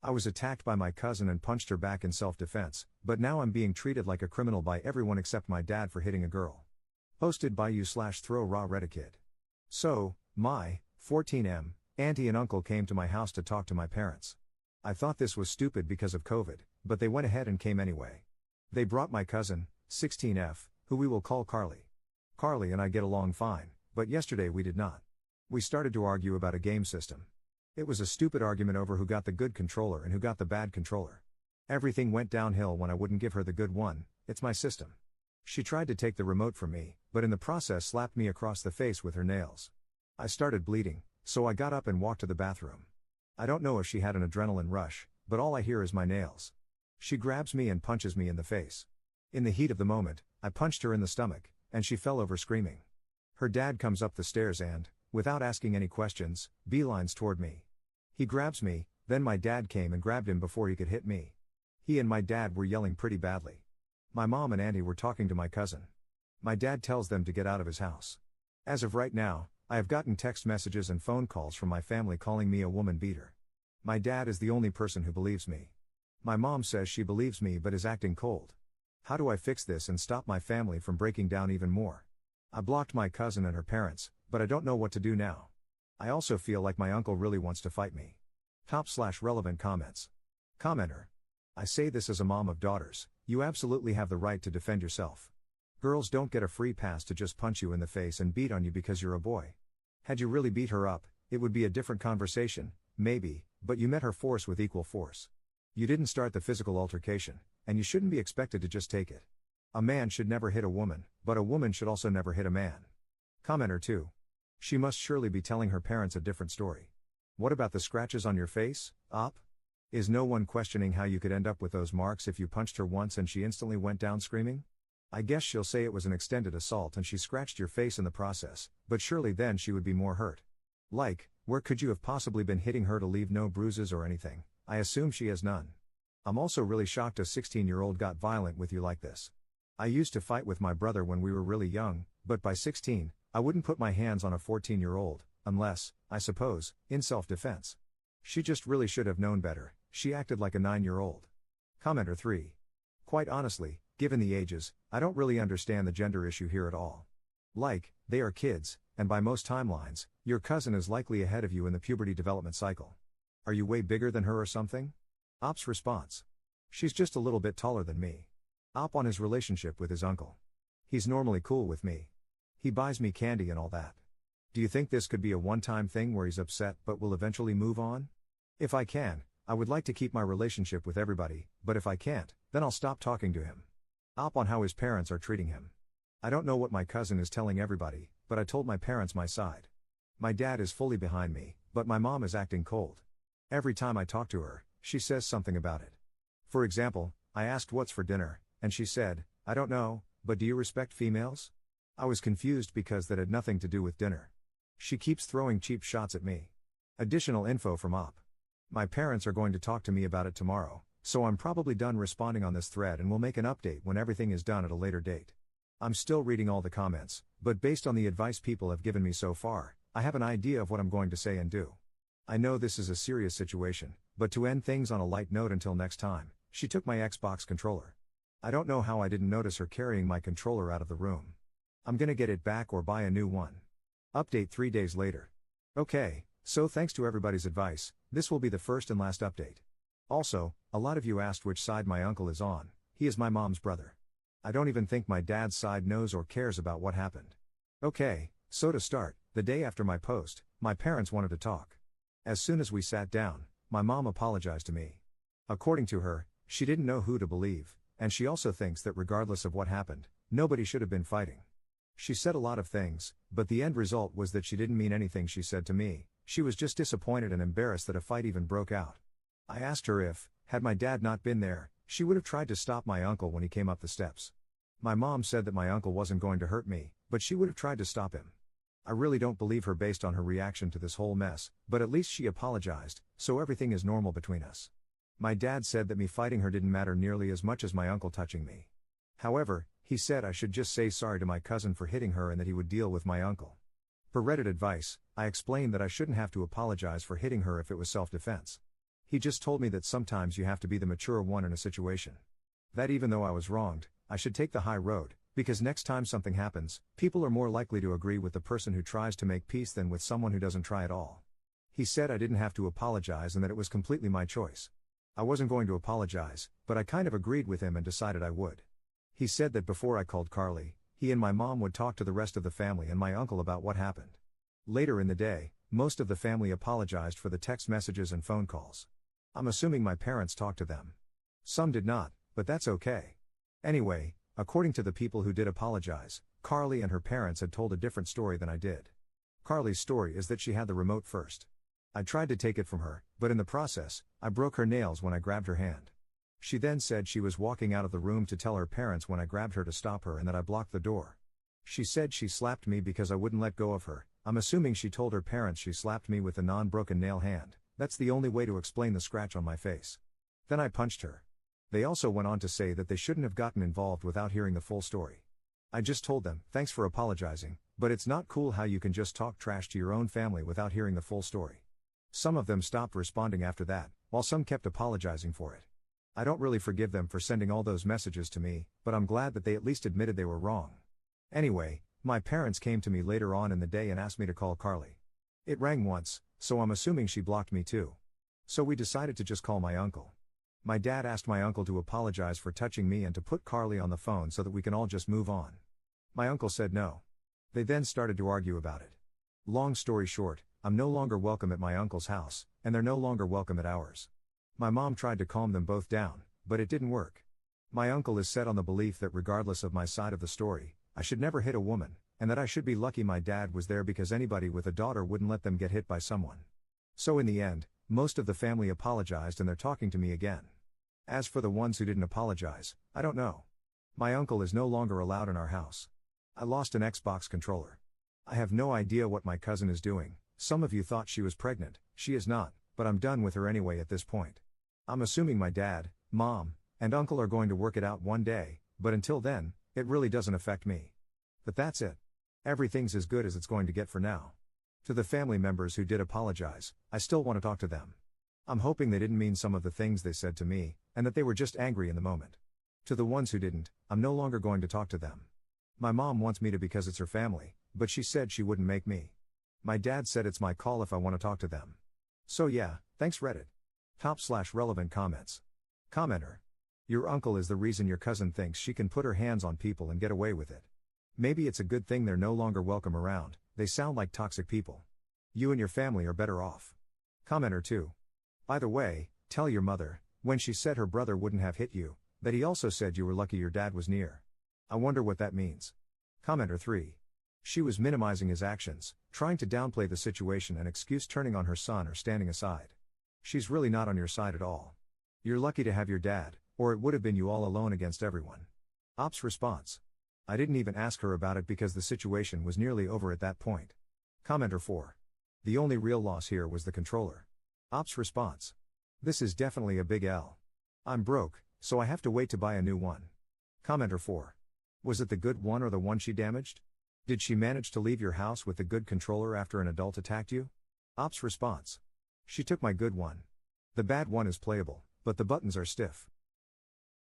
I was attacked by my cousin and punched her back in self-defense, but now I'm being treated like a criminal by everyone except my dad for hitting a girl. Posted by you/throw raw Reddit. So, my 14M auntie and uncle came to my house to talk to my parents. I thought this was stupid because of COVID, but they went ahead and came anyway. They brought my cousin, 16F, who we will call Carly. Carly and I get along fine, but yesterday we did not. We started to argue about a game system. It was a stupid argument over who got the good controller and who got the bad controller. Everything went downhill when I wouldn't give her the good one. It's my system. She tried to take the remote from me, but in the process slapped me across the face with her nails. I started bleeding, so I got up and walked to the bathroom. I don't know if she had an adrenaline rush, but all I hear is my nails. She grabs me and punches me in the face. In the heat of the moment, I punched her in the stomach, and she fell over screaming. Her dad comes up the stairs and, without asking any questions, beelines toward me. He grabs me, then my dad came and grabbed him before he could hit me. He and my dad were yelling pretty badly. My mom and auntie were talking to my cousin. My dad tells them to get out of his house. As of right now, I have gotten text messages and phone calls from my family calling me a woman beater. My dad is the only person who believes me. My mom says she believes me but is acting cold. How do I fix this and stop my family from breaking down even more? I blocked my cousin and her parents, but I don't know what to do now. I also feel like my uncle really wants to fight me. Top/relevant comments. Commenter. I say this as a mom of daughters, you absolutely have the right to defend yourself. Girls don't get a free pass to just punch you in the face and beat on you because you're a boy. Had you really beat her up, it would be a different conversation, maybe, but you met her force with equal force. You didn't start the physical altercation, and you shouldn't be expected to just take it. A man should never hit a woman, but a woman should also never hit a man. Commenter 2. She must surely be telling her parents a different story. What about the scratches on your face, Op? Is no one questioning how you could end up with those marks if you punched her once and she instantly went down screaming? I guess she'll say it was an extended assault and she scratched your face in the process, but surely then she would be more hurt. Like, where could you have possibly been hitting her to leave no bruises or anything? I assume she has none. I'm also really shocked a 16-year-old got violent with you like this. I used to fight with my brother when we were really young, but by 16, I wouldn't put my hands on a 14-year-old, unless, I suppose, in self-defense. She just really should have known better, she acted like a 9-year-old. Commenter 3. Quite honestly, given the ages, I don't really understand the gender issue here at all. Like, they are kids, and by most timelines, your cousin is likely ahead of you in the puberty development cycle. Are you way bigger than her or something? Op's response. She's just a little bit taller than me. Op on his relationship with his uncle. He's normally cool with me. He buys me candy and all that. Do you think this could be a one-time thing where he's upset but will eventually move on? If I can, I would like to keep my relationship with everybody, but if I can't, then I'll stop talking to him. Op on how his parents are treating him. I don't know what my cousin is telling everybody, but I told my parents my side. My dad is fully behind me, but my mom is acting cold. Every time I talk to her, she says something about it. For example, I asked what's for dinner, and she said, I don't know, but do you respect females? I was confused because that had nothing to do with dinner. She keeps throwing cheap shots at me. Additional info from Op. My parents are going to talk to me about it tomorrow, so I'm probably done responding on this thread and will make an update when everything is done at a later date. I'm still reading all the comments, but based on the advice people have given me so far, I have an idea of what I'm going to say and do. I know this is a serious situation, but to end things on a light note until next time, she took my Xbox controller. I don't know how I didn't notice her carrying my controller out of the room. I'm gonna get it back or buy a new one. Update 3 days later. Okay, so thanks to everybody's advice, this will be the first and last update. Also, a lot of you asked which side my uncle is on. He is my mom's brother. I don't even think my dad's side knows or cares about what happened. Okay, so to start, the day after my post, my parents wanted to talk. As soon as we sat down, my mom apologized to me. According to her, she didn't know who to believe, and she also thinks that regardless of what happened, nobody should have been fighting. She said a lot of things, but the end result was that she didn't mean anything she said to me. She was just disappointed and embarrassed that a fight even broke out. I asked her if, had my dad not been there, she would have tried to stop my uncle when he came up the steps. My mom said that my uncle wasn't going to hurt me, but she would have tried to stop him. I really don't believe her based on her reaction to this whole mess, but at least she apologized, so everything is normal between us. My dad said that me fighting her didn't matter nearly as much as my uncle touching me. However, he said I should just say sorry to my cousin for hitting her and that he would deal with my uncle. Per Reddit advice, I explained that I shouldn't have to apologize for hitting her if it was self-defense. He just told me that sometimes you have to be the mature one in a situation. That even though I was wronged, I should take the high road, because next time something happens, people are more likely to agree with the person who tries to make peace than with someone who doesn't try at all. He said I didn't have to apologize and that it was completely my choice. I wasn't going to apologize, but I kind of agreed with him and decided I would. He said that before I called Carly, he and my mom would talk to the rest of the family and my uncle about what happened. Later in the day, most of the family apologized for the text messages and phone calls. I'm assuming my parents talked to them. Some did not, but that's okay. Anyway, according to the people who did apologize, Carly and her parents had told a different story than I did. Carly's story is that she had the remote first. I tried to take it from her, but in the process, I broke her nails when I grabbed her hand. She then said she was walking out of the room to tell her parents when I grabbed her to stop her and that I blocked the door. She said she slapped me because I wouldn't let go of her. I'm assuming she told her parents she slapped me with a non-broken nail hand. That's the only way to explain the scratch on my face. Then I punched her. They also went on to say that they shouldn't have gotten involved without hearing the full story. I just told them, thanks for apologizing, but it's not cool how you can just talk trash to your own family without hearing the full story. Some of them stopped responding after that, while some kept apologizing for it. I don't really forgive them for sending all those messages to me, but I'm glad that they at least admitted they were wrong. Anyway, my parents came to me later on in the day and asked me to call Carly. It rang once, so I'm assuming she blocked me too. So we decided to just call my uncle. My dad asked my uncle to apologize for touching me and to put Carly on the phone so that we can all just move on. My uncle said no. They then started to argue about it. Long story short, I'm no longer welcome at my uncle's house, and they're no longer welcome at ours. My mom tried to calm them both down, but it didn't work. My uncle is set on the belief that regardless of my side of the story, I should never hit a woman, and that I should be lucky my dad was there because anybody with a daughter wouldn't let them get hit by someone. So in the end, most of the family apologized and they're talking to me again. As for the ones who didn't apologize, I don't know. My uncle is no longer allowed in our house. I lost an Xbox controller. I have no idea what my cousin is doing. Some of you thought she was pregnant, she is not, but I'm done with her anyway at this point. I'm assuming my dad, mom, and uncle are going to work it out one day, but until then, it really doesn't affect me. But that's it. Everything's as good as it's going to get for now. To the family members who did apologize, I still want to talk to them. I'm hoping they didn't mean some of the things they said to me, and that they were just angry in the moment. To the ones who didn't, I'm no longer going to talk to them. My mom wants me to because it's her family, but she said she wouldn't make me. My dad said it's my call if I want to talk to them. So yeah, thanks Reddit. Top/relevant comments. Commenter. Your uncle is the reason your cousin thinks she can put her hands on people and get away with it. Maybe it's a good thing they're no longer welcome around, they sound like toxic people. You and your family are better off. Commenter 2. By the way, tell your mother, when she said her brother wouldn't have hit you, that he also said you were lucky your dad was near. I wonder what that means. Commenter 3. She was minimizing his actions, trying to downplay the situation and excuse turning on her son or standing aside. She's really not on your side at all. You're lucky to have your dad, or it would have been you all alone against everyone. Ops response. I didn't even ask her about it because the situation was nearly over at that point. Commenter 4. The only real loss here was the controller. Ops response. This is definitely a big L. I'm broke, so I have to wait to buy a new one. Commenter 4. Was it the good one or the one she damaged? Did she manage to leave your house with the good controller after an adult attacked you? Ops response. She took my good one. The bad one is playable, but the buttons are stiff.